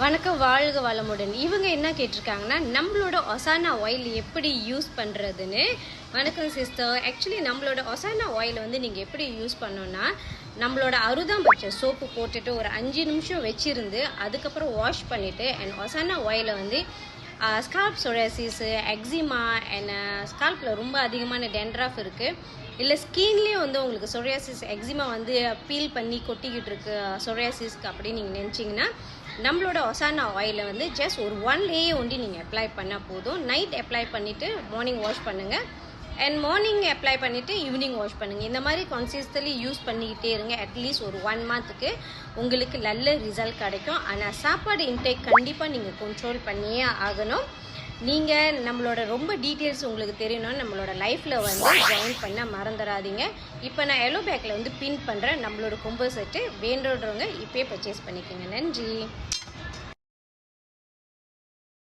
வணக்கம், வாழ்க வளமுடன். இவங்க என்ன கேட்டிருக்காங்கன்னா, நம்மளோட ஒசானா ஆயில் எப்படி யூஸ் பண்ணுறதுன்னு. வணக்கம் சிஸ்டர். ஆக்சுவலி நம்மளோட ஒசானா ஆயில் வந்து நீங்கள் எப்படி யூஸ் பண்ணோன்னா, நம்மளோட அறுதாம்பச்சை சோப்பு போட்டுட்டு ஒரு 5 நிமிஷம் வச்சுருந்து அதுக்கப்புறம் வாஷ் பண்ணிவிட்டு அண்ட் ஒசானா ஆயிலை வந்து ஸ்கால்ப் சொரியாசிஸு, எக்ஸிமா அண்ட் ஸ்கால்ப்பில் ரொம்ப அதிகமான டென்ட்ராஃப் இருக்குது, இல்லை ஸ்கின்லேயே வந்து உங்களுக்கு சொரியாசிஸ் எக்ஸிமா வந்து பீல் பண்ணி கொட்டிக்கிட்டு இருக்கு சொரியாசிஸ்க்கு அப்படின்னு நீங்கள் நினச்சிங்கன்னா, நம்மளோட ஒசானா ஆயிலை வந்து ஜஸ்ட் ஒரு 1 லேயர் ஒண்டி நீங்கள் அப்ளை பண்ணால் போதும். நைட் அப்ளை பண்ணிவிட்டு மார்னிங் வாஷ் பண்ணுங்கள் அண்ட் மார்னிங் அப்ளை பண்ணிவிட்டு ஈவினிங் வாஷ் பண்ணுங்கள். இந்த மாதிரி கன்சிஸ்டன்ட்லி யூஸ் பண்ணிக்கிட்டே இருங்க. அட்லீஸ்ட் ஒரு 1 மந்த்துக்கு உங்களுக்கு நல்ல ரிசல்ட் கிடைக்கும். ஆனால் சாப்பாடு இன்டேக் கண்டிப்பாக நீங்கள் கண்ட்ரோல் பண்ணியே ஆகணும். நீங்கள் நம்மளோட ரொம்ப டீட்டெயில்ஸ் உங்களுக்கு தெரியணும்னு நம்மளோட லைஃப்பில் வந்து ஜாயின் பண்ண மறந்துடாதீங்க. இப்போ நான் எல்லோ பேக்கில் வந்து பின் பண்ணுறேன் நம்மளோட கொம்போ செட்டு. வேண்டுறவங்க இப்போயே பர்ச்சேஸ் பண்ணிக்கோங்க. நன்றி.